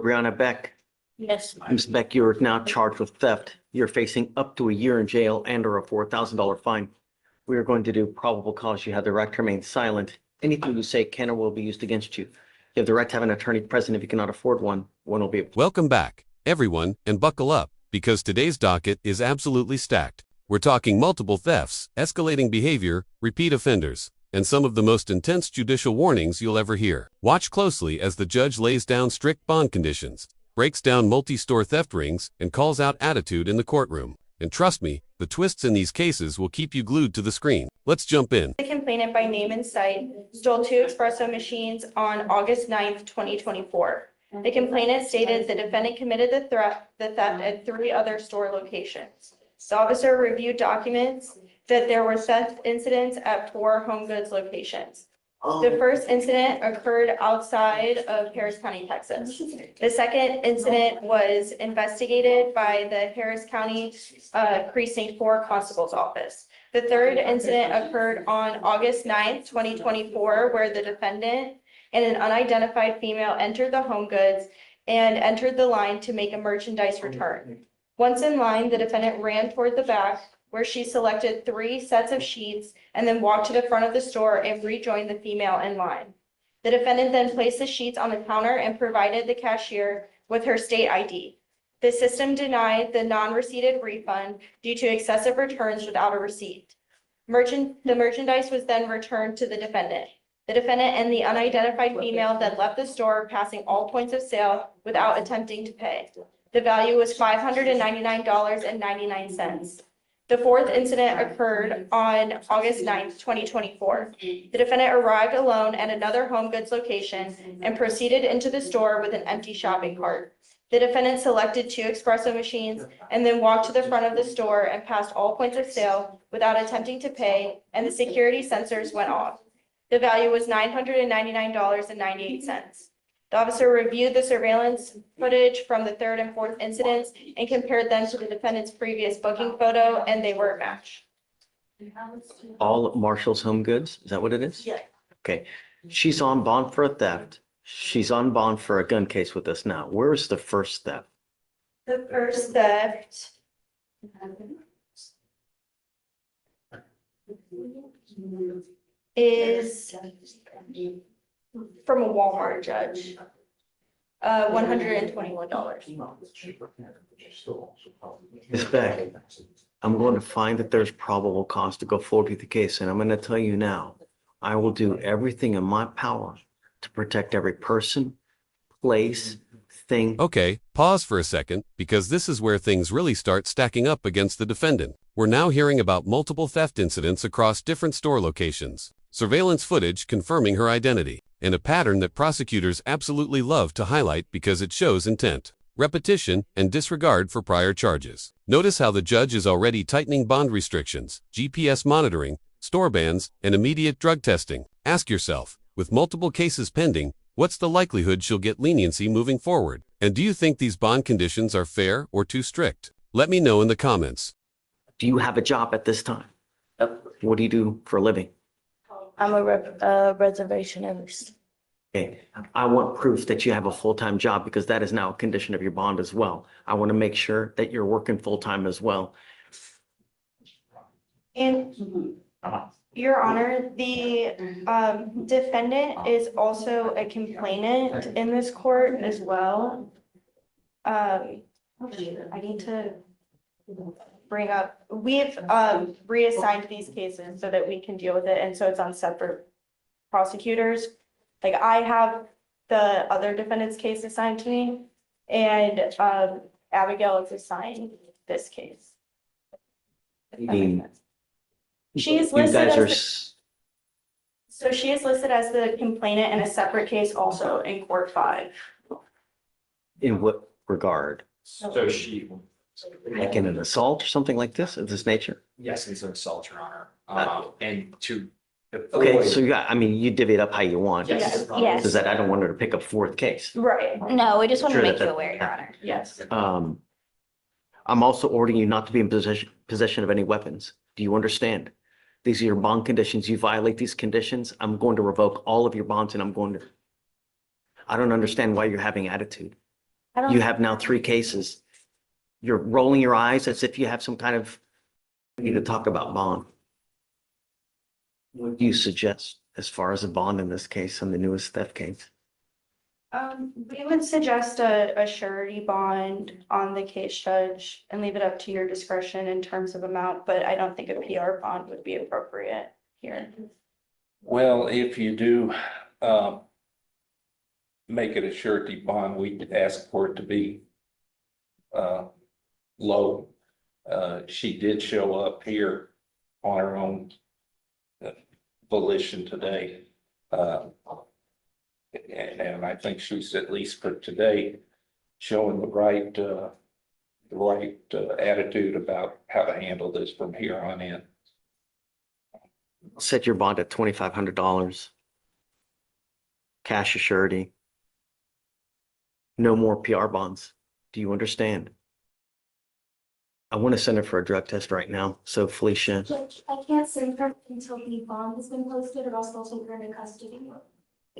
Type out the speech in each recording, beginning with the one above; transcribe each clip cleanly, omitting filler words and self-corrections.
Brianna Beck. Yes. Ms. Beck, you are now charged with theft. You're facing up to a year in jail and or a $4,000 fine. We are going to do probable cause. You have the right to remain silent. Anything you say can or will be used against you. You have the right to have an attorney present. If you cannot afford one, one will be. Welcome back, everyone, and buckle up, because today's docket is absolutely stacked. We're talking multiple thefts, escalating behavior, repeat offenders, and some of the most intense judicial warnings you'll ever hear. Watch closely as the judge lays down strict bond conditions, breaks down multi-store theft rings, and calls out attitude in the courtroom. And trust me, the twists in these cases will keep you glued to the screen. Let's jump in. The complainant by name and site stole 2 espresso machines on August 9th, 2024. The complainant stated the defendant committed the theft at 3 other store locations. The officer reviewed documents that there were theft incidents at 4 home goods locations. The first incident occurred outside of Harris County, Texas. The second incident was investigated by the Harris County Precinct 4 Constable's Office. The third incident occurred on August 9th, 2024, where the defendant and an unidentified female entered the home goods and entered the line to make a merchandise return. Once in line, the defendant ran toward the back, where she selected 3 sets of sheets and then walked to the front of the store and rejoined the female in line. The defendant then placed the sheets on the counter and provided the cashier with her state ID. The system denied the non-receipted refund due to excessive returns without a receipt. The merchandise was then returned to the defendant. The defendant and the unidentified female then left the store, passing all points of sale without attempting to pay. The value was $599.99. The fourth incident occurred on August 9th, 2024. The defendant arrived alone at another home goods location and proceeded into the store with an empty shopping cart. The defendant selected 2 espresso machines and then walked to the front of the store and passed all points of sale without attempting to pay, and the security sensors went off. The value was $999.98. The officer reviewed the surveillance footage from the third and fourth incidents and compared them to the defendant's previous booking photo, and they were a match. All of Marshall's Home Goods? Is that what it is? Yeah. Okay. She's on bond for a theft. She's on bond for a gun case with us now. Where's the first theft? The first theft is from a Walmart judge. $121. Ms. Beck, I'm going to find that there's probable cause to go forward with the case, and I'm going to tell you now, I will do everything in my power to protect every person, place, thing. Okay, pause for a second, because this is where things really start stacking up against the defendant. We're now hearing about multiple theft incidents across different store locations, surveillance footage confirming her identity, and a pattern that prosecutors absolutely love to highlight because it shows intent, repetition, and disregard for prior charges. Notice how the judge is already tightening bond restrictions, GPS monitoring, store bans, and immediate drug testing. Ask yourself, with multiple cases pending, what's the likelihood she'll get leniency moving forward? And do you think these bond conditions are fair or too strict? Let me know in the comments. Do you have a job at this time? What do you do for a living? I'm a reservationist. Okay, I want proof that you have a full-time job because that is now a condition of your bond as well. I want to make sure that you're working full-time as well. And Your Honor, the defendant is also a complainant in this court as well. I need to bring up, we've reassigned these cases so that we can deal with it, and so it's on separate prosecutors. Like, I have the other defendant's case assigned to me, and Abigail is assigned this case. She is listed as so she is listed as the complainant in a separate case also in court 5. In what regard? So she, Like in an assault or something like this, of this nature? yes, it's an assault, Your Honor. And to. Okay, so you divvy it up how you want. Yes. Yes. Is that I don't want her to pick up 4th case. Right. No, we just want to Sure, make that- you aware, Your Honor. Yes. I'm also ordering you not to be in possession of any weapons. Do you understand? These are your bond conditions. You violate these conditions, I'm going to revoke all of your bonds and I don't understand why you're having attitude. I don't. You have now 3 cases. You're rolling your eyes as if you have some kind of, we need to talk about bond. What do you suggest as far as a bond in this case, on the newest theft case? We would suggest a surety bond on the case, Judge, and leave it up to your discretion in terms of amount, but I don't think a PR bond would be appropriate here. Well, if you do, make it a surety bond, we ask for it to be, low. She did show up here on her own volition today. And I think she's, at least for today, showing the right attitude about how to handle this from here on in. Set your bond at $2,500. Cash surety. No more PR bonds. Do you understand? I want to send her for a drug test right now. So Felicia, Judge, I can't send her until the bond has been posted, or else they'll take her into custody.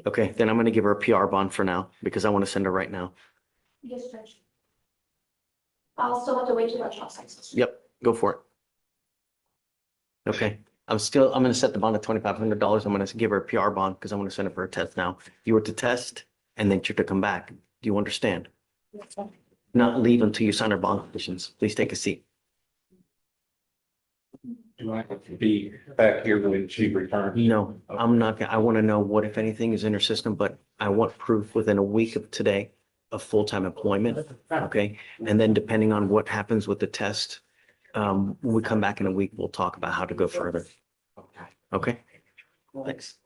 okay, then I'm going to give her a PR bond for now because I want to send her right now. Yes, Judge. I'll still have to wait till that shop size. Yep, go for it. Okay, I'm going to set the bond at $2,500. I'm going to give her a PR bond because I want to send her for a test now. You were to test and then you're to come back. Do you understand? Not leave until you sign our bond conditions. Please take a seat. Do I have to be back here when she returns? No, I'm not, I want to know what, if anything, is in her system, but I want proof within a week of today of full-time employment, okay? And then depending on what happens with the test, when we come back in a week, we'll talk about how to go further. Okay? Thanks.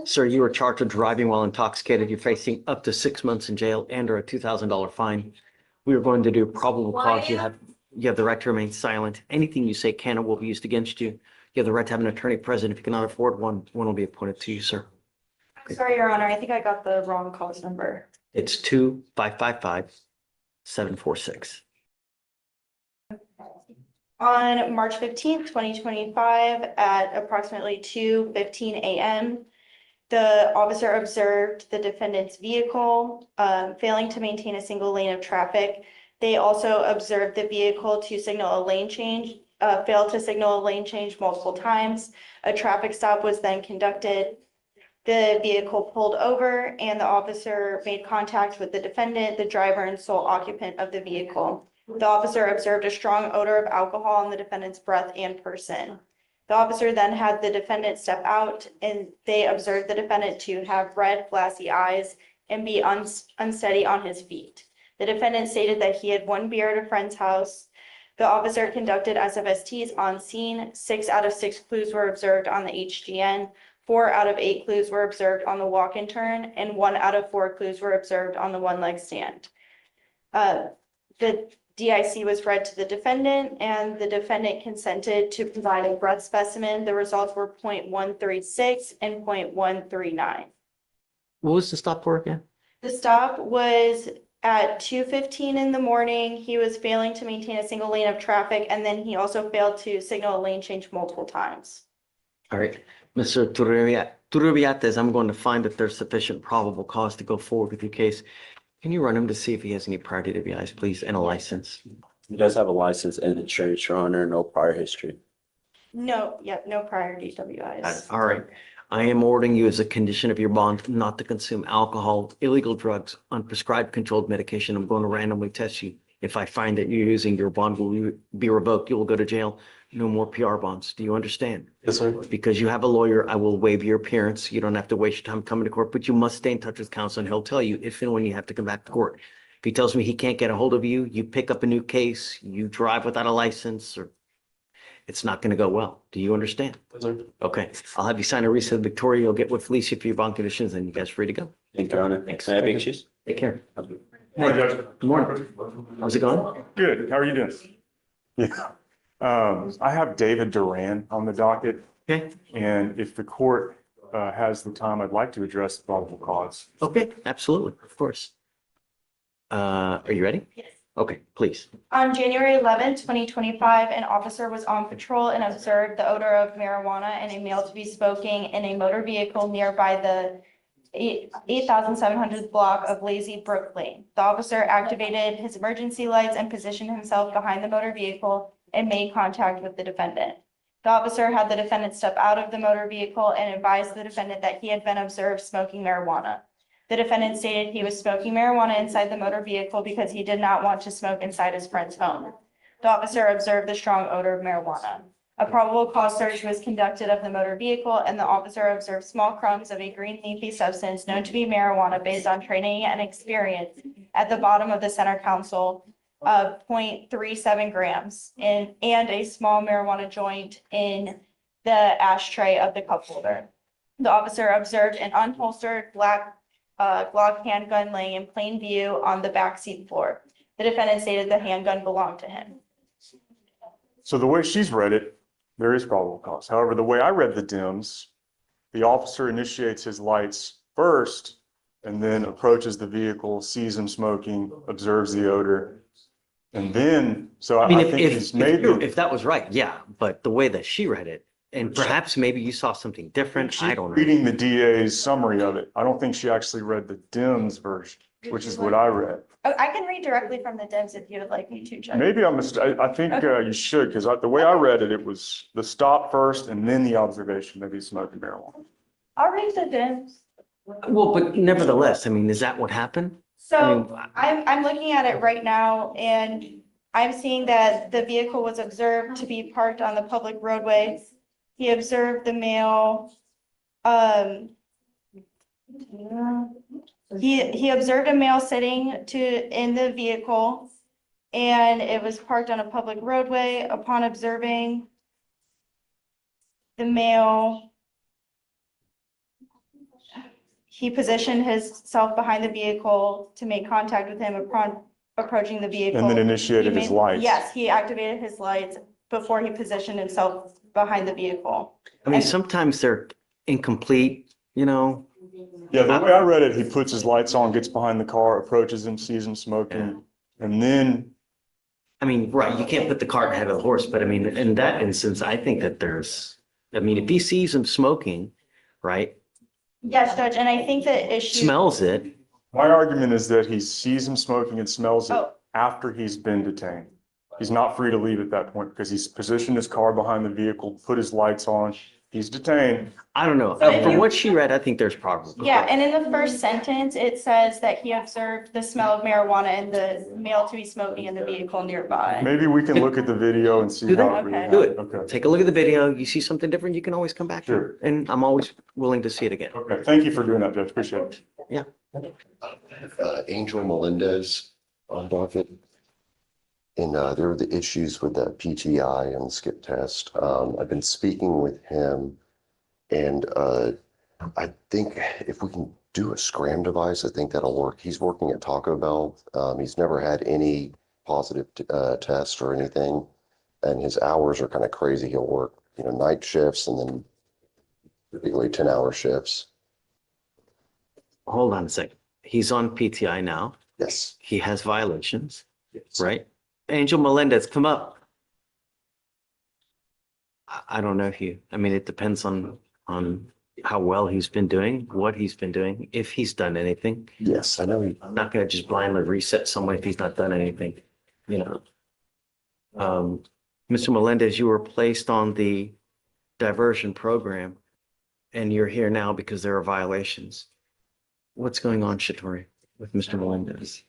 Sir, you are charged with driving while intoxicated. You're facing up to 6 months in jail and or a $2,000 fine. We are going to do probable cause. You have the right to remain silent. Anything you say can or will be used against you. You have the right to have an attorney present. If you cannot afford one will be appointed to you, sir. Sorry, Your Honor, I think I got the wrong cause number. It's 2-555-746. On March 15th, 2025, at approximately 2:15 a.m., the officer observed the defendant's vehicle failing to maintain a single lane of traffic. They also observed the vehicle to signal a lane change, failed to signal a lane change multiple times. A traffic stop was then conducted. The vehicle pulled over and the officer made contact with the defendant, the driver, and sole occupant of the vehicle. The officer observed a strong odor of alcohol on the defendant's breath and person. The officer then had the defendant step out and they observed the defendant to have red, glassy eyes and be unsteady on his feet. The defendant stated that he had 1 beer at a friend's house. The officer conducted SFSTs on scene. 6 out of 6 clues were observed on the HGN. 4 out of 8 clues were observed on the walk-in turn, and 1 out of 4 clues were observed on the one-leg stand. The DIC was read to the defendant, and the defendant consented to provide a breath specimen. The results were 0.136 and 0.139. What was the stop for again? The stop was at 2:15 in the morning. He was failing to maintain a single lane of traffic, and then he also failed to signal a lane change multiple times. All right, Mr. Turribiates, I'm going to find that there's sufficient probable cause to go forward with your case. Can you run him to see if he has any prior DWIs, please, and a license? He does have a license and insurance, Your Honor, no prior history. No, yep, no prior DWIs. All right. I am ordering you as a condition of your bond not to consume alcohol, illegal drugs, unprescribed controlled medication. I'm going to randomly test you. If I find that you're using, your bond will be revoked. You will go to jail. No more PR bonds. Do you understand? Yes, sir. Because you have a lawyer, I will waive your appearance. You don't have to waste your time coming to court, but you must stay in touch with counsel and he'll tell you if and when you have to come back to court. If he tells me he can't get a hold of you, you pick up a new case, you drive without a license, or it's not going to go well. Do you understand? Yes, sir. Okay, I'll have you sign a receipt, Victoria. You'll get with Felicia for your bond conditions and you guys are free to go. Thank you, Your Honor. Thanks. May I have excuse? Take care. Good morning, Judge. Good morning. How's it going? Good. How are you doing? Yeah. I have David Duran on the docket, Okay, and if the court has the time, I'd like to address the probable cause. okay, absolutely, of course. Are you ready? Yes. Okay, please. On January 11th, 2025, an officer was on patrol and observed the odor of marijuana and a male to be smoking in a motor vehicle nearby the 8,700th block of Lazy Brook Lane. The officer activated his emergency lights and positioned himself behind the motor vehicle and made contact with the defendant. The officer had the defendant step out of the motor vehicle and advised the defendant that he had been observed smoking marijuana. The defendant stated he was smoking marijuana inside the motor vehicle because he did not want to smoke inside his friend's home. The officer observed the strong odor of marijuana. A probable cause search was conducted of the motor vehicle, and the officer observed small crumbs of a green leafy substance known to be marijuana based on training and experience at the bottom of the center console of 0.37 grams and a small marijuana joint in the ashtray of the cup holder. The officer observed an unholstered black Glock handgun laying in plain view on the back seat floor. The defendant stated the handgun belonged to him. So the way she's read it, there is probable cause. However, the way I read the DIMS, the officer initiates his lights first and then approaches the vehicle, sees him smoking, observes the odor. And then, so I think he's made if that was right, yeah, but the way that she read it, and perhaps maybe you saw something different, I don't know. reading the DA's summary of it. I don't think she actually read the DIMS version, which is what I read. Oh, I can read directly from the DIMS if you would like me to, Judge. Maybe I think you should, because the way I read it, it was the stop first and then the observation that he's smoking marijuana. I'll read the DIMS. Well, but nevertheless, I mean, is that what happened? So I'm looking at it right now and I'm seeing that the vehicle was observed to be parked on the public roadway. He observed the male, he observed a male sitting in the vehicle and it was parked on a public roadway. Upon observing the male, he positioned himself behind the vehicle to make contact with him upon approaching the vehicle. And then initiated his lights. Yes, he activated his lights before he positioned himself behind the vehicle. I mean, sometimes they're incomplete, you know? Yeah, the way I read it, he puts his lights on, gets behind the car, approaches him, sees him smoking, and then. I mean, right, you can't put the cart ahead of the horse, but I mean, in that instance, I think that if he sees him smoking, right? Yes, Judge, and I think the issue. Smells it. My argument is that he sees him smoking and smells it Oh. after he's been detained. He's not free to leave at that point because he's positioned his car behind the vehicle, put his lights on, he's detained. I don't know. So if From you- what she read, I think there's probably. Yeah, and in the first sentence, it says that he observed the smell of marijuana and the male to be smoking in the vehicle nearby. Maybe we can look at the video and see Do how that. it reads. Do it. Okay, Take a look at the video. You see something different, you can always come back. to Sure. it. And I'm always willing to see it again. okay. Thank you for doing that, Judge. Appreciate it. Angel Melendez on docket. And there were the issues with the PTI and the skip test. I've been speaking with him and I think if we can do a scram device, I think that'll work. He's working at Taco Bell. He's never had any positive test or anything. And his hours are kind of crazy. He'll work, night shifts and then particularly 10-hour shifts. Hold on a second. He's on PTI now. Yes. He has violations, Yes. right? Angel Melendez, come up. I don't know if it depends on how well he's been doing, what he's been doing, if he's done anything. Yes, I know. I'm not gonna just blindly reset someone if he's not done anything, Mr. Melendez, you were placed on the diversion program and you're here now because there are violations. What's going on, Shatori, with Mr. Melendez?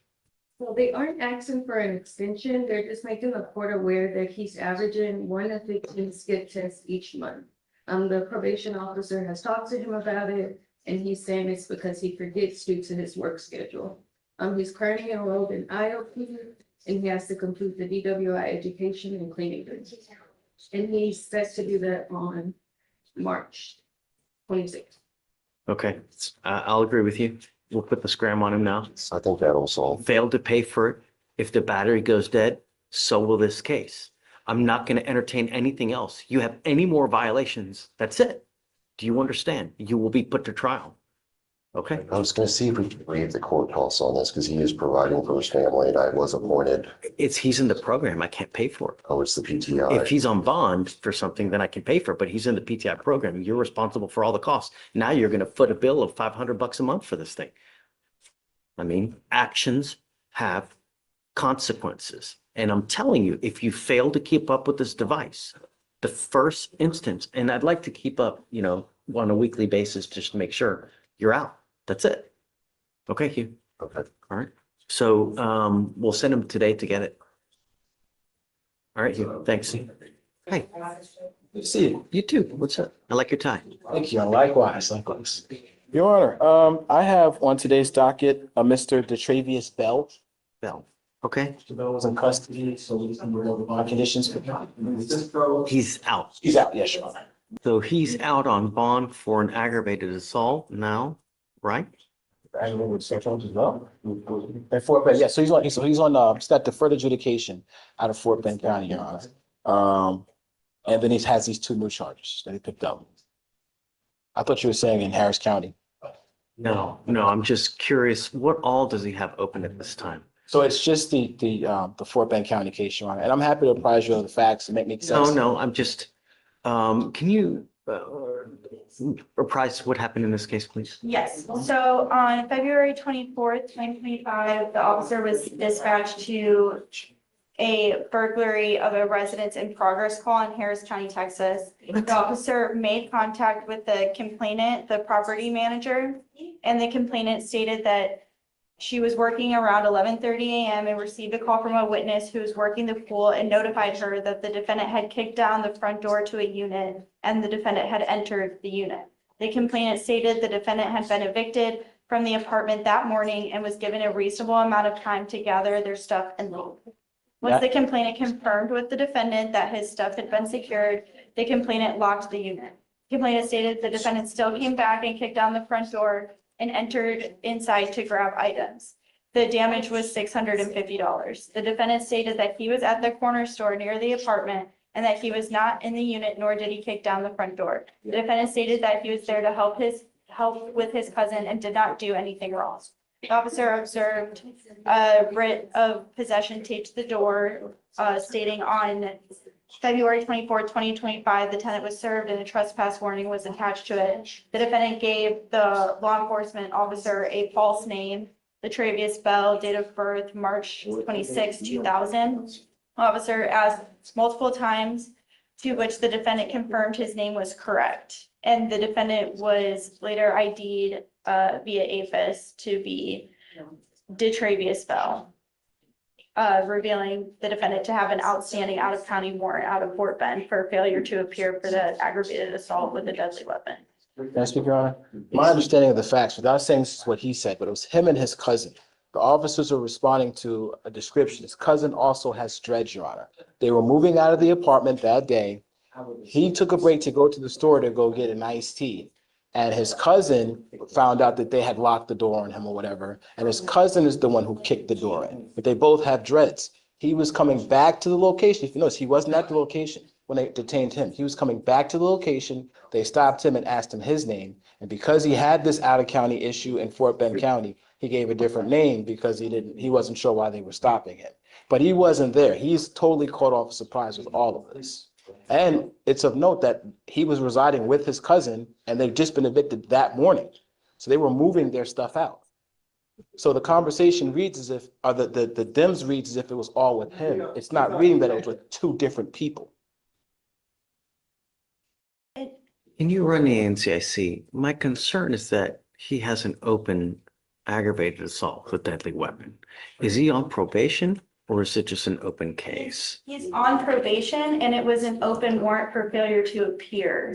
Well, they aren't asking for an extension. They're just making the court aware that he's averaging 1 to 15 skip tests each month. The probation officer has talked to him about it, and he's saying it's because he forgets due to his work schedule. He's currently enrolled in IOP, and he has to complete the DWI education and cleaning duties. And he's set to do that on March 26th. Okay, I'll agree with you. We'll put the scram on him now. I think that'll solve. Failed to pay for it. If the battery goes dead, so will this case. I'm not going to entertain anything else. You have any more violations, that's it. Do you understand? You will be put to trial. Okay? I was gonna see if we could waive the court costs on this because he is providing for his family and I was appointed. He's in the program. I can't pay for it. Oh, it's the If PTI. he's on bond for something, then I can pay for it, but he's in the PTI program. You're responsible for all the costs. Now you're gonna foot a bill of $500 a month for this thing. I mean, actions have consequences. And I'm telling you, if you fail to keep up with this device, the first instance, and I'd like to keep up, on a weekly basis, just to make sure you're out. That's it. Okay, Hugh. Okay. All right. So, we'll send him today to get it. All right, Hugh. Thanks. Hey, Good to see you. you too. What's up? I like your tie. Thank you. Likewise. Your Honor, I have on today's docket, Mr. DeTravius Bell. Bell. Okay. Mr. Bell was in custody, so he's under bond conditions. He's out. He's out, yes, Your Honor. So he's out on bond for an aggravated assault now, right? Aggravated assault charge as well. At Fort Bend, yeah, so he's on, he's got deferred adjudication out of Fort Bend County, Your Honor. And then he has these two new charges that he picked up. I thought you were saying in Harris County. No, I'm just curious, what all does he have open at this time? So it's just the Fort Bend County case, Your Honor, and I'm happy to apprise you of the facts and make sense. No, I'm just, can you reprise what happened in this case, please? Yes, so on February 24th, 2025, the officer was dispatched to a burglary of a residence in progress call in Harris County, Texas. The officer made contact with the complainant, the property manager, and the complainant stated that she was working around 11:30 a.m. and received a call from a witness who was working the pool and notified her that the defendant had kicked down the front door to a unit and the defendant had entered the unit. The complainant stated the defendant had been evicted from the apartment that morning and was given a reasonable amount of time to gather their stuff and leave. Once the complainant confirmed with the defendant that his stuff had been secured, the complainant locked the unit. The complainant stated the defendant still came back and kicked down the front door and entered inside to grab items. The damage was $650. The defendant stated that he was at the corner store near the apartment and that he was not in the unit, nor did he kick down the front door. The defendant stated that he was there to help with his cousin and did not do anything wrong. The officer observed a writ of possession taped to the door, stating on February 24th, 2025, the tenant was served and a trespass warning was attached to it. The defendant gave the law enforcement officer a false name, DeTravius Bell, date of birth, March 26, 2000. Officer asked multiple times, to which the defendant confirmed his name was correct. And the defendant was later ID'd via APHIS to be DeTravius Bell, revealing the defendant to have an outstanding out-of-county warrant out of Fort Bend for failure to appear for the aggravated assault with a deadly weapon. Can I speak, Your Honor? My understanding of the facts, without saying this is what he said, but it was him and his cousin. The officers are responding to a description. His cousin also has dreads, Your Honor. They were moving out of the apartment that day. He took a break to go to the store to go get an iced tea. And his cousin found out that they had locked the door on him or whatever. And his cousin is the one who kicked the door in. But they both have dreads. He was coming back to the location. If you notice, he wasn't at the location when they detained him. He was coming back to the location. They stopped him and asked him his name. And because he had this out-of-county issue in Fort Bend County, he gave a different name because he wasn't sure why they were stopping him. But he wasn't there. He's totally caught off surprise with all of this. And it's of note that he was residing with his cousin and they've just been evicted that morning. So they were moving their stuff out. So the conversation reads as if, or the DIMS reads as if it was all with him. It's not reading that it was with two different people. Can you run the NCIC? My concern is that he has an open aggravated assault with deadly weapon. Is he on probation? Or is it just an open case? He's on probation and it was an open warrant for failure to appear.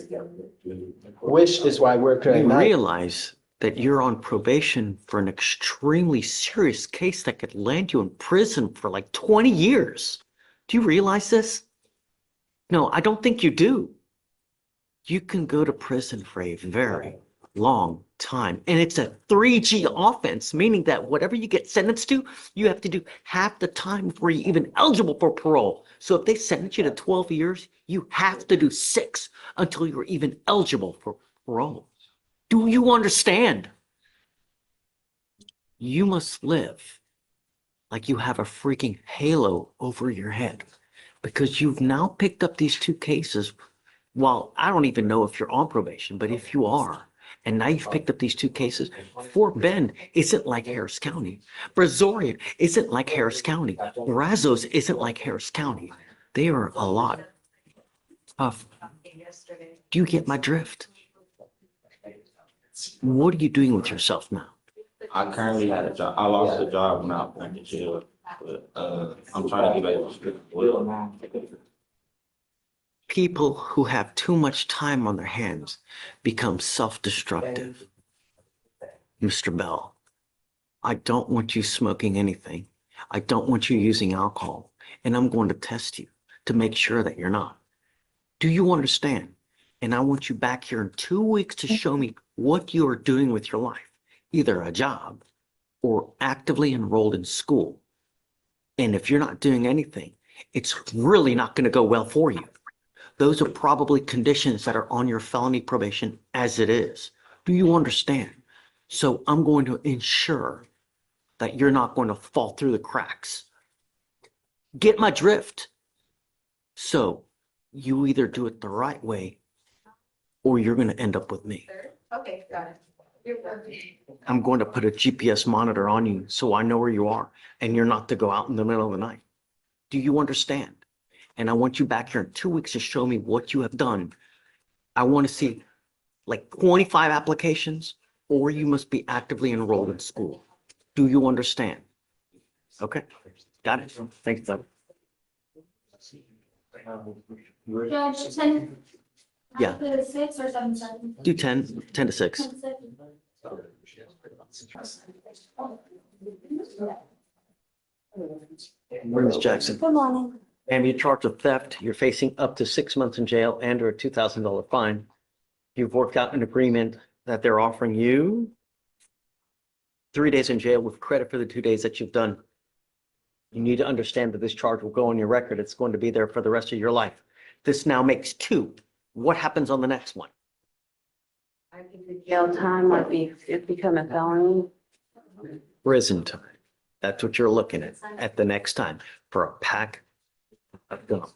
Which is why we're You appearing now. realize that you're on probation for an extremely serious case that could land you in prison for like 20 years. Do you realize this? No, I don't think you do. You can go to prison for a very long time. And it's a 3G offense, meaning that whatever you get sentenced to, you have to do half the time before you're even eligible for parole. So if they sentence you to 12 years, you have to do 6 until you're even eligible for parole. Do you understand? You must live like you have a freaking halo over your head because you've now picked up these two cases. Well, I don't even know if you're on probation, but if you are, and now you've picked up these two cases, Fort Bend isn't like Harris County. Brazoria isn't like Harris County. Brazos isn't like Harris County. They are a lot tough. Do you get my drift? What are you doing with yourself now? I currently had a job. I lost a job when I went to jail, but I'm trying to get back to strict well now. People who have too much time on their hands become self-destructive. Mr. Bell, I don't want you smoking anything. I don't want you using alcohol, and I'm going to test you to make sure that you're not. Do you understand? And I want you back here in 2 weeks to show me what you are doing with your life, either a job or actively enrolled in school. And if you're not doing anything, it's really not going to go well for you. Those are probably conditions that are on your felony probation as it is. Do you understand? So I'm going to ensure that you're not going to fall through the cracks. Get my drift? So you either do it the right way or you're going to end up with me. Okay, got it. You're perfect. I'm going to put a GPS monitor on you so I know where you are and you're not to go out in the middle of the night. Do you understand? And I want you back here in 2 weeks to show me what you have done. I want to see like 25 applications, or you must be actively enrolled in school. Do you understand? Okay, got it. Thanks, Doug. Judge, 10. Yeah. After 6 or 7. Do 10 to 6. Ms. Jackson. Good morning. And you're charged with theft. You're facing up to 6 months in jail and or a $2,000 fine. You've worked out an agreement that they're offering you 3 days in jail with credit for the 2 days that you've done. You need to understand that this charge will go on your record. It's going to be there for the rest of your life. This now makes 2. What happens on the next one? I think the jail time might be, it become a felony. Prison time. That's what you're looking at the next time for a pack of gum.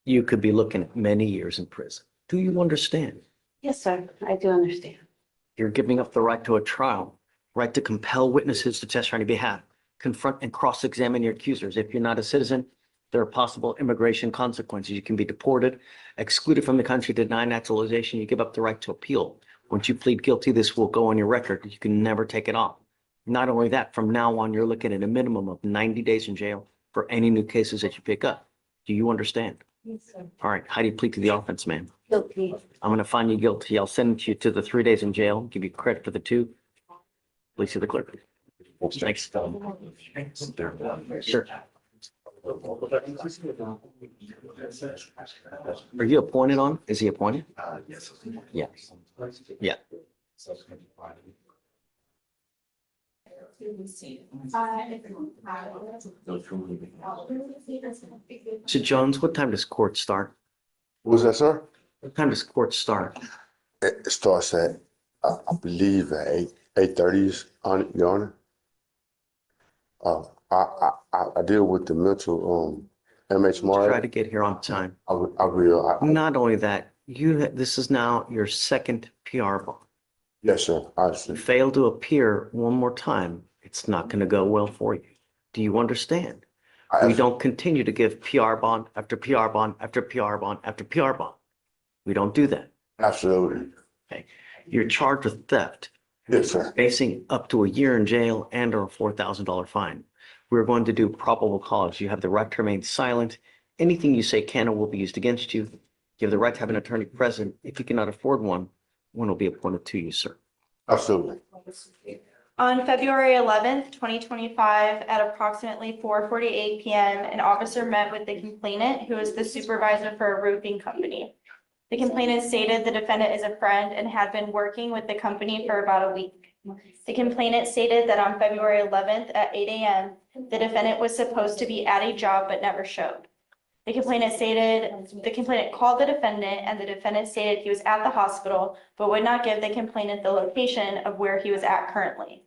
You could be looking at many years in prison. Do you understand? Yes, sir. I do understand. You're giving up the right to a trial, right to compel witnesses to testify on your behalf, confront and cross-examine your accusers. If you're not a citizen, there are possible immigration consequences. You can be deported, excluded from the country, denied naturalization. You give up the right to appeal. Once you plead guilty, this will go on your record. You can never take it off. Not only that, from now on, you're looking at a minimum of 90 days in jail for any new cases that you pick up. Do you understand? Yes, sir. All right. How do you plead to the offense, ma'am? Guilty. I'm going to find you guilty. I'll send you to the 3 days in jail, give you credit for the 2. Please see the clerk. Thanks. Sure. Are you appointed on? Is he appointed? Yes. Yeah. Yeah. So Jones, what time does court start? What was that, sir? What time does court start? It starts at, I believe at 8:30, on Your Honor. I deal with the mental, MH Try to get here on time. I will. Not only that, this is now your second PR bond. Yes, sir. If you fail to appear one more time, it's not going to go well for you. Do you understand? We don't continue to give PR bond after PR bond after PR bond after PR bond. We don't do that. Absolutely. Okay. You're charged with theft. Yes, sir. Facing up to a year in jail and or a $4,000 fine. We're going to do probable cause. You have the right to remain silent. Anything you say can or will be used against you. You have the right to have an attorney present. If you cannot afford one will be appointed to you, sir. Absolutely. On February 11th, 2025, at approximately 4:48 p.m., an officer met with the complainant, who is the supervisor for a roofing company. The complainant stated the defendant is a friend and had been working with the company for about a week. The complainant stated that on February 11th at 8 a.m., the defendant was supposed to be at a job but never showed. The complainant called the defendant, and the defendant stated he was at the hospital but would not give the complainant the location of where he was at currently.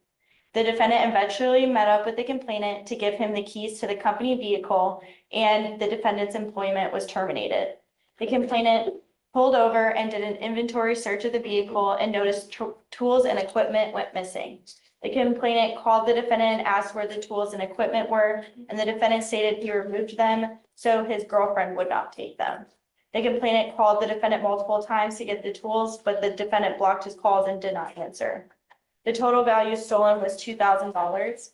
The defendant eventually met up with the complainant to give him the keys to the company vehicle, and the defendant's employment was terminated. The complainant pulled over and did an inventory search of the vehicle and noticed tools and equipment went missing. The complainant called the defendant and asked where the tools and equipment were, and the defendant stated he removed them so his girlfriend would not take them. The complainant called the defendant multiple times to get the tools, but the defendant blocked his calls and did not answer. The total value stolen was $2,000.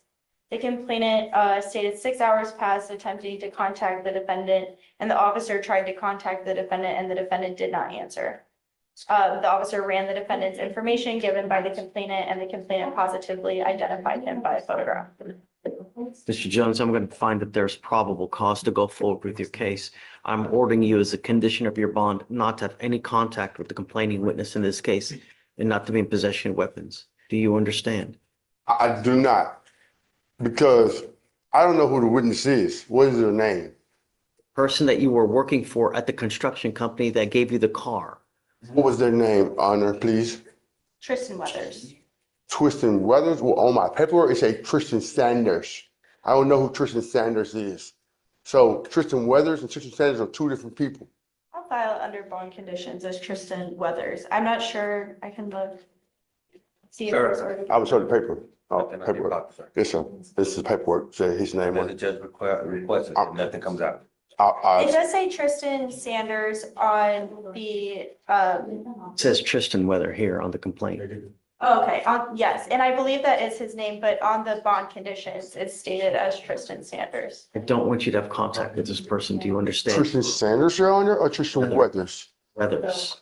The complainant stated 6 hours passed attempting to contact the defendant, and the officer tried to contact the defendant, and the defendant did not answer. The officer ran the defendant's information given by the complainant, and the complainant positively identified him by a photograph. Mr. Jones, I'm going to find that there's probable cause to go forward with your case. I'm ordering you as a condition of your bond not to have any contact with the complaining witness in this case and not to be in possession of weapons. Do you understand? I do not, because I don't know who the witness is. What is their name? Person that you were working for at the construction company that gave you the car. What was their name, Honor, please? Tristan Weathers. Tristan Weathers? Well, on my paperwork, it says Tristan Sanders. I don't know who Tristan Sanders is. So Tristan Weathers and Tristan Sanders are two different people. I'll file under bond conditions as Tristan Weathers. I'm not sure. I can look. See if there's already. I was showing the paper. Oh, paperwork. Yes, sir. This is paperwork. Say his name on The it. judge requests, nothing comes out. It does say Tristan Sanders on the, It says Tristan Weather here on the complaint. okay, yes, and I believe that is his name, but on the bond conditions, it's stated as Tristan Sanders. I don't want you to have contact with this person. Do you understand? Tristan Sanders, Your Honor, or Tristan Weathers? Weathers.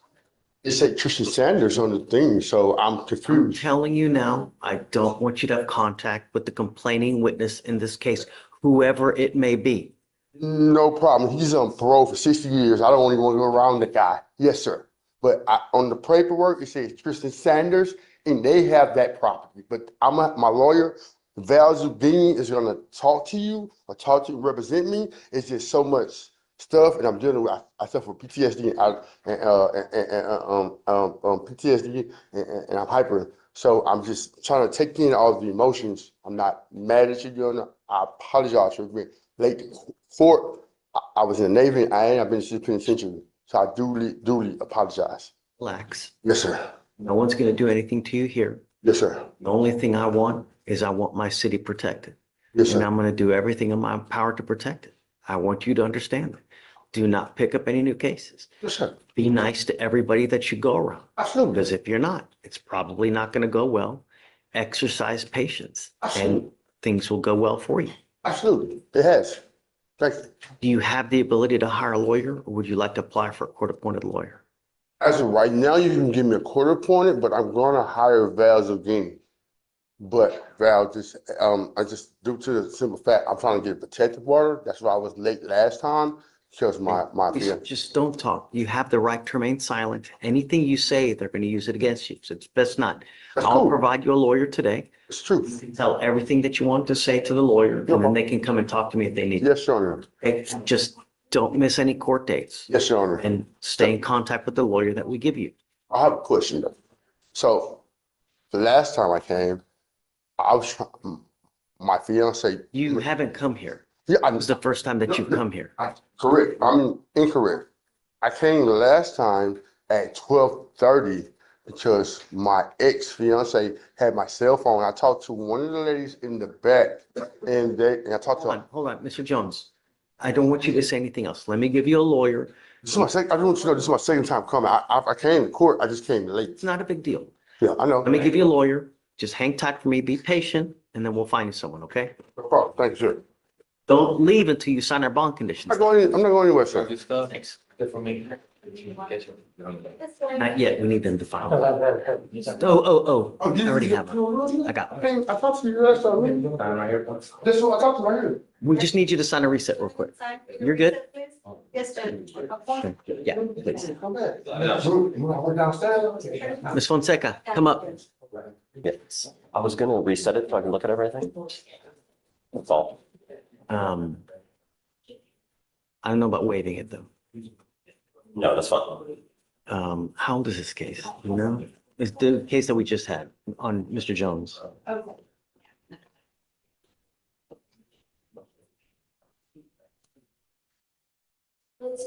It said Tristan Sanders on the thing, so I'm I'm confused. telling you now, I don't want you to have contact with the complaining witness in this case, whoever it may be. No problem. He's on parole for 60 years. I don't even want to go around the guy. Yes, sir. But on the paperwork, it says Tristan Sanders, and they have that property. But my lawyer, Val Zubini, is going to talk to you or talk to you, represent me. It's just so much stuff, and I'm dealing with, I suffer PTSD PTSD, and I'm hyper. So I'm just trying to take in all the emotions. I'm not mad at you, Your Honor. I apologize for being late to court. I was in the Navy, and I've been to the penitentiary. So I duly apologize. Relax. Yes, sir. No one's going to do anything to you here. Yes, sir. The only thing I want is I want my city protected. Yes, And sir. I'm going to do everything in my power to protect it. I want you to understand that. Do not pick up any new cases. Yes, sir. Be nice to everybody that you go around. Absolutely. Because if you're not, it's probably not going to go well. Exercise patience Absolutely. and things will go well for you. Absolutely. It has. Thank you. Do you have the ability to hire a lawyer, or would you like to apply for a court-appointed lawyer? As of right now, you can give me a court appointed, but I'm going to hire Val Zugini. But Val, due to the simple fact, I'm trying to get a protective order. That's why I was late last time, because my Just don't talk. You have the right to remain silent. Anything you say, they're going to use it against you. So it's best not. That's I'll cool. provide you a lawyer today. It's true. Tell everything that you want to say to the lawyer, and then they can come and talk to me if they need. Yes, Your Honor. Okay? Just don't miss any court dates Yes, Your Honor. and stay in contact with the lawyer that we give you. I have a question though. So the last time I came, my fiance. You haven't come here. Yeah, It was the first time that you've come here. Correct. I'm incorrect. I came the last time at 12:30 because my ex-fiance had my cell phone. I talked to one of the ladies in the back, and I talked to her. Hold on, Mr. Jones. I don't want you to say anything else. Let me give you a lawyer. This is my second. I don't want you to know this is my second time coming. I came to court. I just came late. It's not a big deal. Yeah, I know. Let me give you a lawyer. Just hang tight for me, be patient, and then we'll find you someone, okay? No problem. Thank you, sir. Don't leave until you sign our bond conditions. I'm not going anywhere, sir. Thanks. Not yet. We need them to file. Oh, I already have them. I got them. I talked to you last time. This is what I talked to right here. We just need you to sign a reset real quick. You're good? Yes, Judge. Yeah, please. Come back. Ms. Fonseca, come up. Yes, I was gonna reset it so I can look at everything. That's all. I don't know about waiving it though. No, that's fine. How old is this case? You know, it's the case that we just had on Mr. Jones. Okay.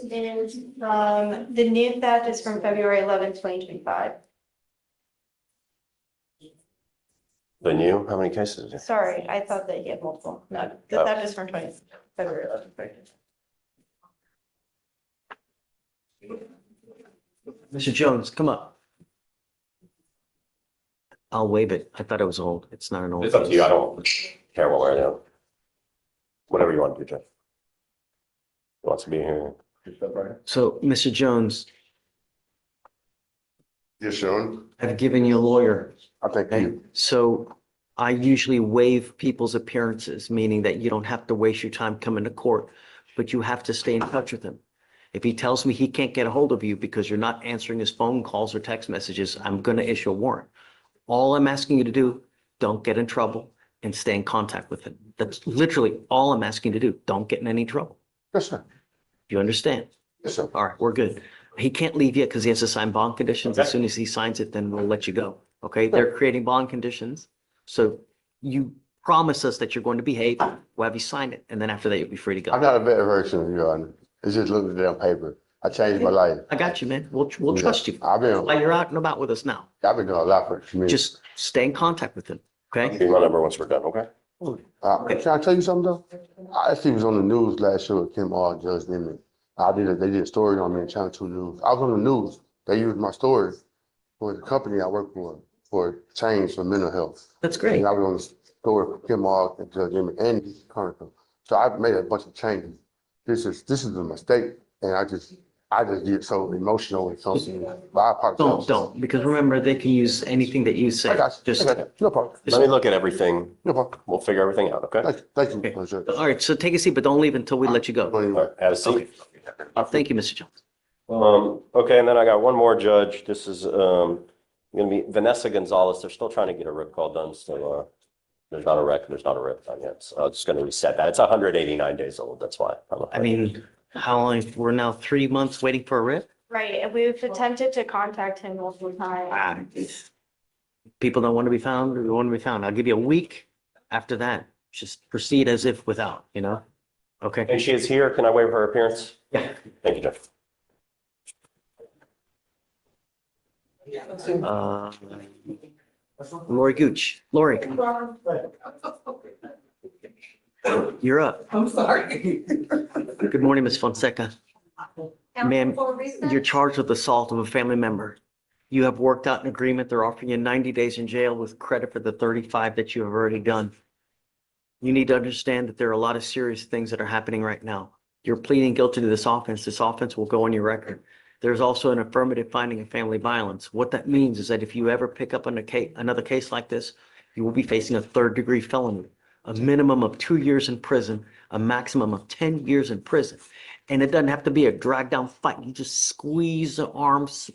The new theft is from February 11th, 2025. The new, how many cases? Sorry, I thought that he had multiple. No, the Oh. theft is from February 11th. Mr. Jones, come up. I'll waive it. I thought it was old. It's not an old. It's up to you. case. I don't care one way or the other. Whatever you want to do, Jeff. Who wants to be here? So, Mr. Jones, Yes, Sean. I've given you a lawyer. I thank Okay, you. so I usually waive people's appearances, meaning that you don't have to waste your time coming to court, but you have to stay in touch with him. If he tells me he can't get a hold of you because you're not answering his phone calls or text messages, I'm going to issue a warrant. All I'm asking you to do, don't get in trouble and stay in contact with him. That's literally all I'm asking you to do. Don't get in any trouble. Yes, sir. You understand? Yes, sir. All right, we're good. He can't leave yet because he has to sign bond conditions. As soon as he signs it, then we'll let you go. Okay, they're creating bond conditions. So you promise us that you're going to behave. We'll have you sign it. And then after that, you'll be free to go. I'm not a better version of you, Honor. It's just looking at the damn paper. I changed my life. I got you, man. We'll Yeah. trust you. I've While been you're out and about with us now, doing a lot for the community. just stay in contact with him. Okay? Give me my number once we're done, okay? Can I tell you something though? I actually was on the news last year with Kim All, Judge Nimmy. They did a story on me in Channel 2 News. I was on the news. They used my story for the company I work for change for mental health. That's great. And I was on the story for Kim All and Judge Nimmy and Contempt. So I've made a bunch of changes. This is a mistake, and I just get so emotional when it comes to it. But I apologize. Don't, because remember, they can use anything that you say. I got you. Just, I got you. No problem. Let me look at everything. No problem. We'll figure everything out, okay? Thank you. okay. All right, so take a seat, but don't leave until we let you go. All right, have a seat. Thank you, Mr. Jones. Okay, and then I got one more judge. This is gonna be Vanessa Gonzalez. They're still trying to get a RIP call done, so there's not a RIP done yet. So I'm just gonna reset that. It's 189 days old, that's why. I mean, how long, we're now 3 months waiting for a writ? Right, and we've attempted to contact him multiple times. People don't want to be found, we want to be found. I'll give you a week. After that, just proceed as if without, Okay. And she is here. Can I waive her appearance? Yeah. Thank you, Jeff. Lori Gooch. Lori, you're up. I'm sorry. Good morning, Ms. Fonseca. Ma'am, you're charged with assault of a family member. You have worked out an agreement. They're offering you 90 days in jail with credit for the 35 that you have already done. You need to understand that there are a lot of serious things that are happening right now. You're pleading guilty to this offense. This offense will go on your record. There's also an affirmative finding of family violence. What that means is that if you ever pick up another case like this, you will be facing a third-degree felony, a minimum of 2 years in prison, a maximum of 10 years in prison. And it doesn't have to be a drag-down fight. You just squeeze the arms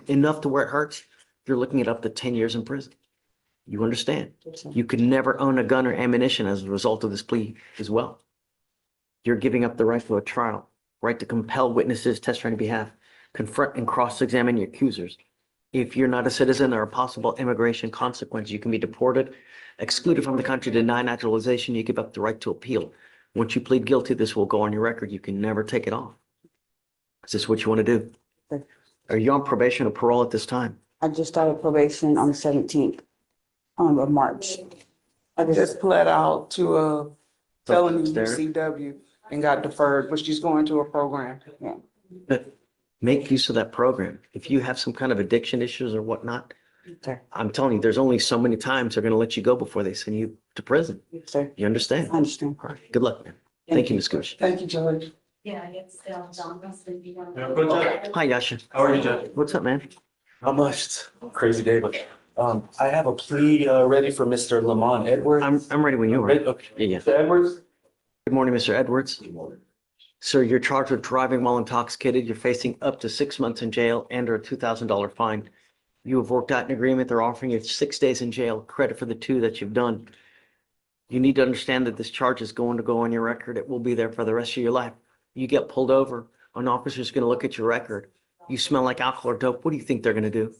enough to where it hurts. You're looking at up to 10 years in prison. You understand? You can never own a gun or ammunition as a result of this plea as well. You're giving up the right to a trial, right to compel witnesses, testify on your behalf, confront and cross-examine your accusers. If you're not a citizen, there are possible immigration consequences. You can be deported, excluded from the country, denied naturalization. You give up the right to appeal. Once you plead guilty, this will go on your record. You can never take it off. Is this what you want to do? Are you on probation or parole at this time? I just started probation on the 17th of March. I just pled out to a felony UCW and got deferred, but she's going to a program. Yeah. But make use of that program. If you have some kind of addiction issues or whatnot, Sir. I'm telling you, there's only so many times they're going to let you go before they send you to prison. Sir. You understand? I understand. All right. Good luck, man. Thank you, Ms. Gooch. Thank you, George. Yeah, it's still John. Hi, Yasha. How are you, Judge? What's up, man? Not much. It's a crazy day, but I have a plea ready for Mr. Lamont Edwards. I'm ready when you are. Ready? Okay. Yeah. Mr. Edwards? Good morning, Mr. Edwards. Sir, you're charged with driving while intoxicated. You're facing up to 6 months in jail and or a $2,000 fine. You have worked out an agreement. They're offering you 6 days in jail, credit for the 2 that you've done. You need to understand that this charge is going to go on your record. It will be there for the rest of your life. You get pulled over, an officer's going to look at your record. You smell like alcohol or dope. What do you think they're going to do?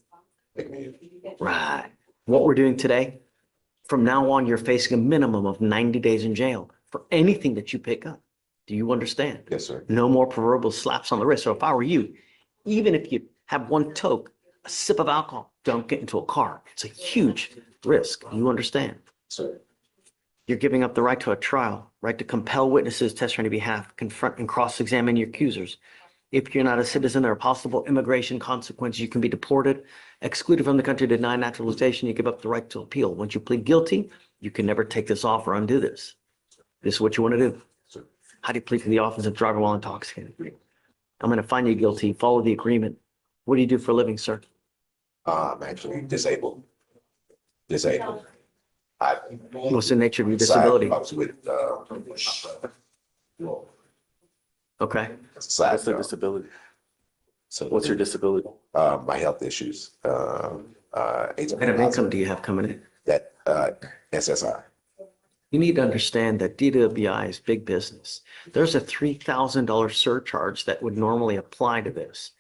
Right. What we're doing today, from now on, you're facing a minimum of 90 days in jail for anything that you pick up. Do you understand? Yes, sir. No more proverbial slaps on the wrist. So if I were you, even if you have one toke, a sip of alcohol, don't get into a car. It's a huge risk. You understand? Sir. You're giving up the right to a trial, right to compel witnesses to testify on your behalf, confront and cross-examine your accusers. If you're not a citizen, there are possible immigration consequences. You can be deported, excluded from the country, denied naturalization. You give up the right to appeal. Once you plead guilty, you can never take this off or undo this. This is what you want to do. How do you plead to the offense of driver while intoxicated? I'm going to find you guilty. Follow the agreement. What do you do for a living, sir? I'm actually disabled. Disabled. What's the nature of your disability? I was with, Okay. What's the disability? So What's your disability? My health issues. What kind of income do you have coming in? That, SSI. You need to understand that DWI is big business. There's a $3,000 surcharge that would normally apply to this.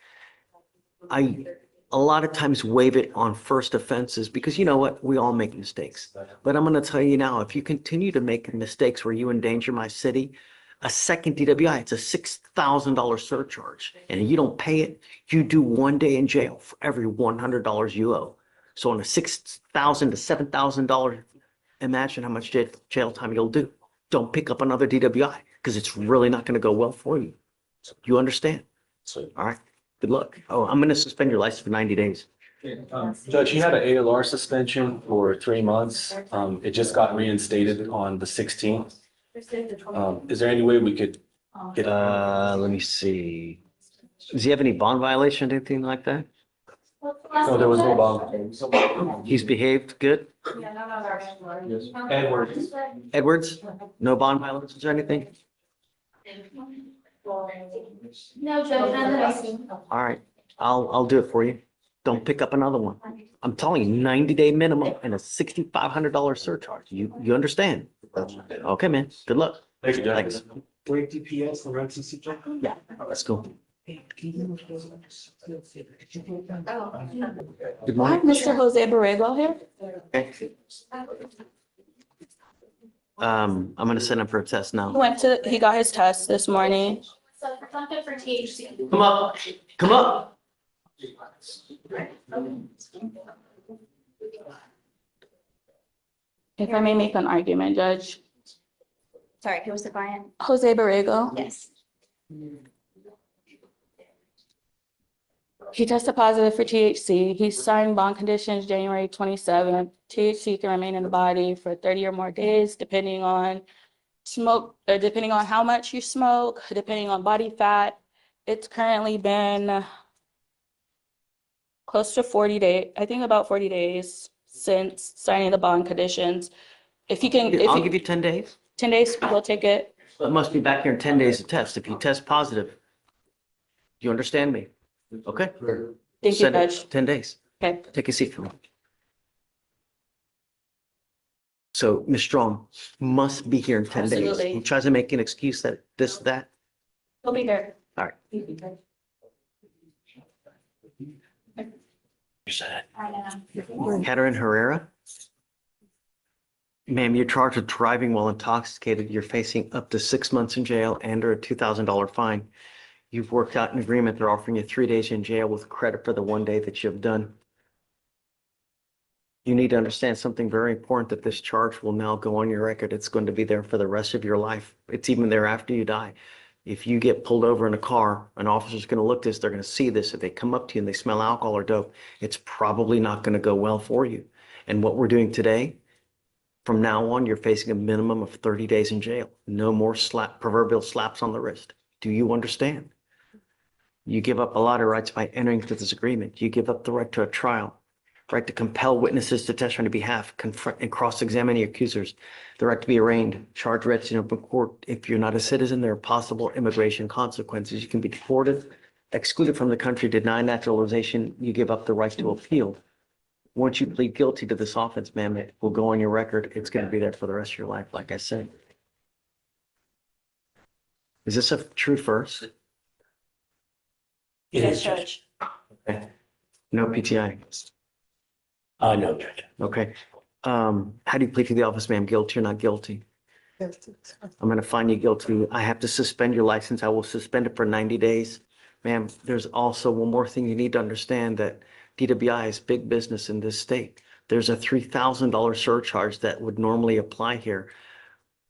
I a lot of times waive it on first offenses because you know what? We all make mistakes. But I'm going to tell you now, if you continue to make mistakes where you endanger my city, a second DWI, it's a $6,000 surcharge. And you don't pay it, you do 1 day in jail for every $100 you owe. So on a $6,000 to $7,000, imagine how much jail time you'll do. Don't pick up another DWI because it's really not going to go well for you. You understand? All right. Good luck. Oh, I'm going to suspend your license for 90 days. Judge, you had an ALR suspension for 3 months. It just got reinstated on the 16th. Is there any way we could get? Let me see. Does he have any bond violation or anything like that? No, there was no bond. He's behaved good? Edwards. Edwards? No bond violations or anything? No, Judge, not that I see. All right, I'll do it for you. Don't pick up another one. I'm telling you, 90-day minimum and a $6,500 surcharge. You understand? Okay, man. Good luck. Thank you, Judge. Thanks. Wait, DPS, the rent CCJ? Yeah, let's go. Good I have morning. Mr. Jose Borrego here. Okay. I'm gonna send him for a test now. He got his test this morning. So it's not good for THC. Come up, come up. If I may make an argument, Judge. Sorry, who was the client? Jose Borrego. Yes. He tested positive for THC. He signed bond conditions January 27th. THC can remain in the body for 30 or more days, depending on depending on how much you smoke, depending on body fat. It's currently been close to 40 days, I think about 40 days since signing the bond conditions. If you can, I'll give you 10 days. 10 days, we'll take it. It must be back here in 10 days to test. If you test positive, do you understand me? Okay? Thank you, Send it, Judge. 10 days. Okay. Take a seat for me. So, Ms. Strong must be here in 10 days. Absolutely. He tries to make an excuse that this, that. He'll be here. All right. Catherine Herrera? Ma'am, you're charged with driving while intoxicated. You're facing up to 6 months in jail and or a $2,000 fine. You've worked out an agreement. They're offering you 3 days in jail with credit for the 1 day that you've done. You need to understand something very important, that this charge will now go on your record. It's going to be there for the rest of your life. It's even there after you die. If you get pulled over in a car, an officer's going to look at this, they're going to see this. If they come up to you and they smell alcohol or dope, it's probably not going to go well for you. And what we're doing today, from now on, you're facing a minimum of 30 days in jail. No more proverbial slaps on the wrist. Do you understand? You give up a lot of rights by entering into this agreement. You give up the right to a trial, right to compel witnesses to testify on your behalf, confront and cross-examine your accusers, the right to be arraigned, charged, read in open court. If you're not a citizen, there are possible immigration consequences. You can be deported, excluded from the country, denied naturalization. You give up the right to appeal. Once you plead guilty to this offense, ma'am, it will go on your record. It's going to be there for the rest of your life, like I said. Is this a true first? Yes, Judge. Okay. No PTI? No, Judge. Okay. How do you plead to the office, ma'am? Guilty or not guilty? I'm gonna find you guilty. I have to suspend your license. I will suspend it for 90 days. Ma'am, there's also one more thing you need to understand, that DWI is big business in this state. There's a $3,000 surcharge that would normally apply here.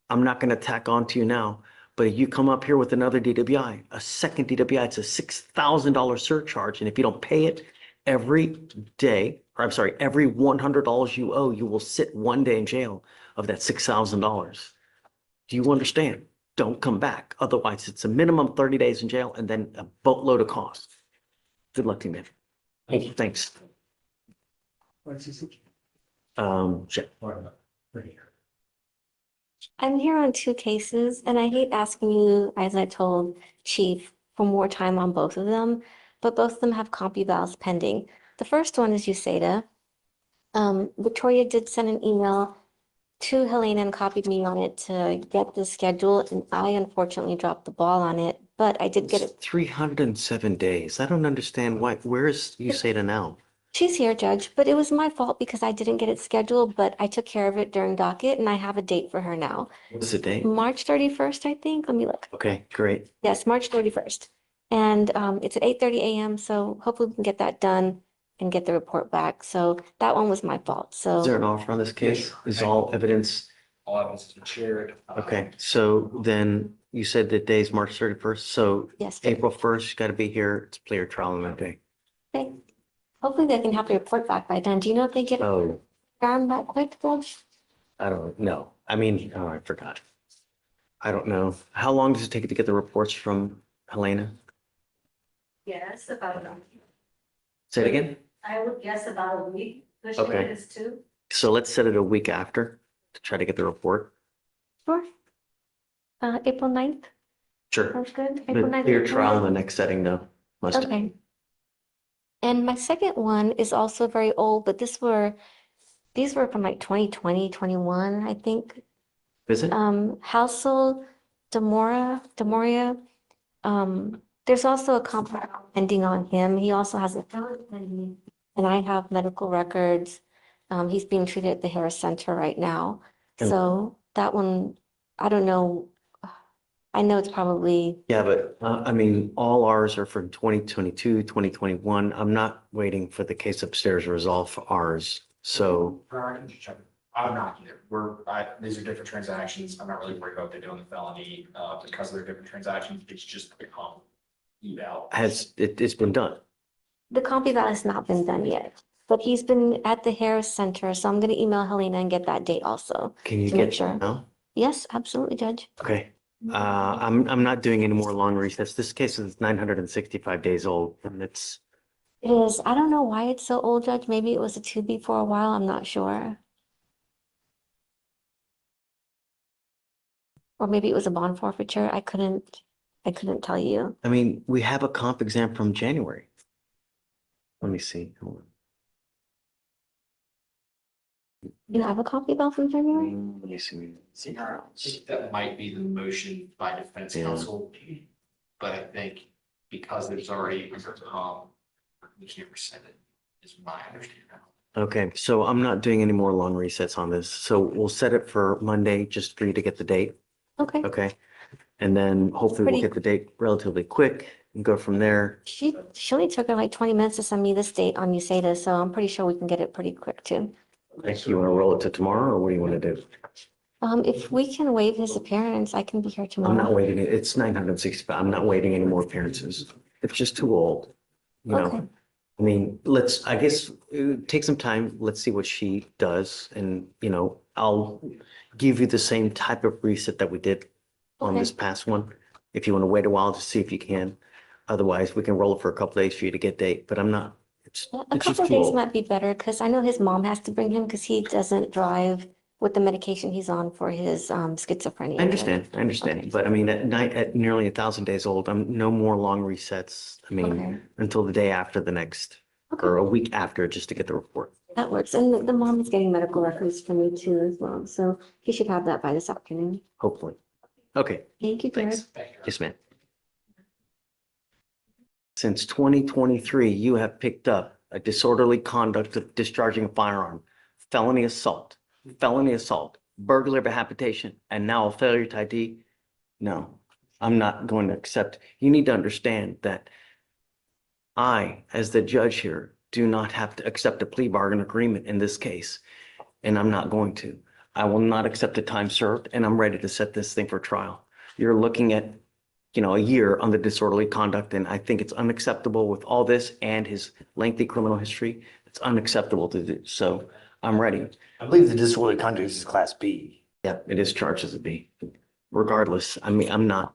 I'm not gonna tack on to you now, but if you come up here with another DWI, a second DWI, it's a $6,000 surcharge. And if you don't pay it every day, or I'm sorry, every $100 you owe, you will sit 1 day in jail of that $6,000. Do you understand? Don't come back. Otherwise, it's a minimum 30 days in jail and then a boatload of costs. Good luck to you, man. Thanks. Jeff. I'm here on two cases, and I hate asking you, as I told Chief, for more time on both of them, but both of them have comp evals pending. The first one is USADA. Victoria did send an email to Helena and copied me on it to get the schedule, and I unfortunately dropped the ball on it, but I did get it. 307 days. I don't understand why. Where is USADA now? She's here, Judge, but it was my fault because I didn't get it scheduled, but I took care of it during docket, and I have a date for her now. What's the date? March 31st, I think. Let me look. Okay, great. Yes, March 31st. And it's at 8:30 a.m., so hopefully we can get that done and get the report back. So that one was my fault, so. Is there an offer on this case? Is all evidence? All evidence has been shared. Okay, so then you said the day's March 31st, so Yes, Judge. April 1st, you got to be here. It's player trial on that day. Okay. Hopefully they can have the report back by then. Do you know if they get it Oh, done that quick, Judge? I don't know. I mean, oh, I forgot. I don't know. How long does it take to get the reports from Helena? Yes, about a week. Say it again? I would guess about a week. Push Okay. it is two. So let's set it a week after to try to get the report. Sure. April 9th, Sure. sounds good. But April 9th. clear trial in the next setting though. Must. Okay. And my second one is also very old, but these were from like 2020, 21, I think. Is it? Housel Demoria. There's also a comp pending on him. He also has a felony pending, and I have medical records. He's being treated at the Harris Center right now. And- So that one, I don't know. I know it's probably, Yeah, but I mean, all ours are from 2022, 2021. I'm not waiting for the case upstairs to resolve for ours. So I'm not either. These are different transactions. I'm not really worried about if they're doing the felony, because they're different transactions. It's just become eval. it's been done. the comp eval has not been done yet. But he's been at the Harris Center, so I'm gonna email Helena and get that date also. Can you to make get sure. now? Yes, absolutely, Judge. Okay. I'm not doing any more long recess. This case is 965 days old and it's, It is. I don't know why it's so old, Judge. Maybe it was a 2B for a while. I'm not sure. Or maybe it was a bond forfeiture. I couldn't tell you. I mean, we have a comp exam from January. Let me see. Hold on. You have a comp eval from January? Let me see. I think that might be the motion by defense counsel, but I think because there's already, we can't rescind it, is my understanding. Okay, so I'm not doing any more long resets on this. So we'll set it for Monday just for you to get the date. Okay. Okay. And then hopefully we'll Pretty- get the date relatively quick and go from there. She only took her like 20 minutes to send me this date on USADA, so I'm pretty sure we can get it pretty quick too. Okay, you want to roll it to tomorrow or what do you want to do? If we can waive his appearance, I can be here I'm not tomorrow. waiting. It's 965. I'm not waiting any more appearances. It's just too old. You Okay. know, I mean, I guess, take some time. Let's see what she does. And, you know, I'll give you the same type of reset that we did on Okay. this past one. If you want to wait a while to see if you can. Otherwise, we can roll it for a couple days for you to get date, but I'm not, it's A it's just couple too days old. might be better because I know his mom has to bring him because he doesn't drive with the medication he's on for his schizophrenia. I understand. But I mean, at nearly 1,000 days old, I'm no more long resets. I mean, Okay. until the day after the next, or a week after, just to get the report. That works. And the mom is getting medical records for me too as well. So he should have that by this afternoon. Hopefully. Okay, Thank you, Jared. thanks. Yes, ma'am. Since 2023, you have picked up a disorderly conduct of discharging a firearm, felony assault, burglary of a habitation, and now a failure to ID. No, I'm not going to accept. You need to understand that I, as the judge here, do not have to accept a plea bargain agreement in this case, and I'm not going to. I will not accept the time served, and I'm ready to set this thing for trial. You're looking at, a year on the disorderly conduct, and I think it's unacceptable with all this and his lengthy criminal history. It's unacceptable to do. So I'm ready. I believe the disorderly conduct is class B. Yeah, it is charged as a B. Regardless, I mean, I'm not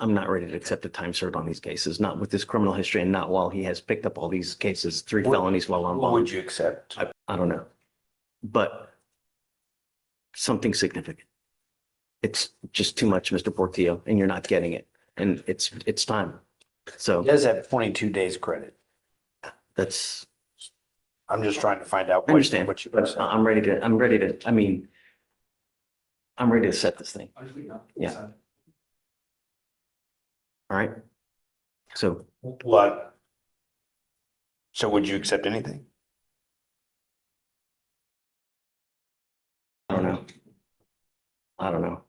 ready to accept the time served on these cases, not with this criminal history and not while he has picked up all these cases, 3 felonies while on What bond. would you accept? I don't know. But something significant. It's just too much, Mr. Portillo, and you're not getting it. And it's time. So He does have 22 days credit. that's, I'm just trying to find out. I understand, What you. but I'm ready to, I'm ready to set this thing. Yeah. All right. So What? So would you accept anything? I don't know. I don't know.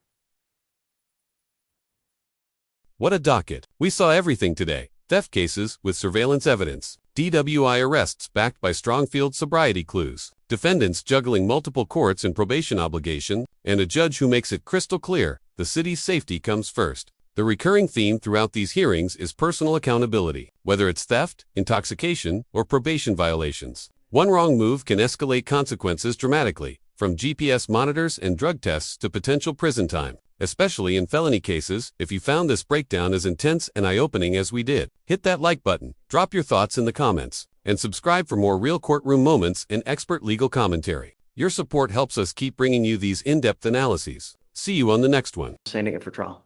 What a docket. We saw everything today. Theft cases with surveillance evidence, DWI arrests backed by strong field sobriety clues, defendants juggling multiple courts and probation obligation, and a judge who makes it crystal clear the city's safety comes first. The recurring theme throughout these hearings is personal accountability, whether it's theft, intoxication, or probation violations. One wrong move can escalate consequences dramatically, from GPS monitors and drug tests to potential prison time. Especially in felony cases, if you found this breakdown as intense and eye-opening as we did, hit that like button, drop your thoughts in the comments, and subscribe for more real courtroom moments and expert legal commentary. Your support helps us keep bringing you these in-depth analyses. See you on the next one. Sending it for trial.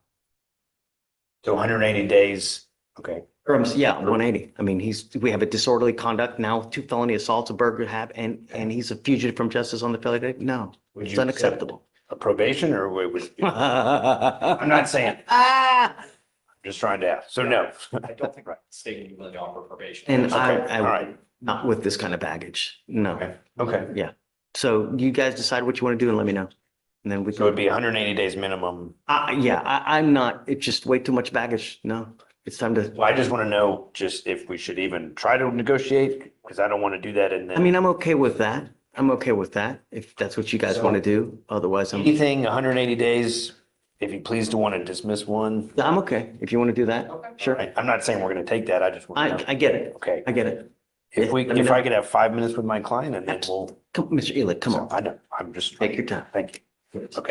So 180 days. Okay. Yeah, 180. I mean, we have a disorderly conduct now, 2 felony assaults, a burglary and he's a fugitive from justice on the failure date. No, Would it's you unacceptable. A probation or would I'm not saying. I'm just trying to ask. So no. I don't think stating you willing to offer probation. And All I right. not with this kind of baggage. No. Okay. Yeah. So you guys decide what you want to do and let me know. And then we So can, it'd be 180 days minimum. I'm not, it's just way too much baggage. No, it's time to, Well, I just want to know just if we should even try to negotiate, because I don't want to do that and then. I mean, I'm okay with that. I'm okay with that, if that's what you guys want to do. Otherwise, Anything 180 days, if you please to want to dismiss one. I'm okay. If you want to do that, sure. I'm not saying we're going to take that. I just want to know. I get it. Okay. I get it. If Let me if know. I could have 5 minutes with my client and then we'll. Come, Mr. Elick, come on. I know, I'm just. Take your time. Thank you. Okay.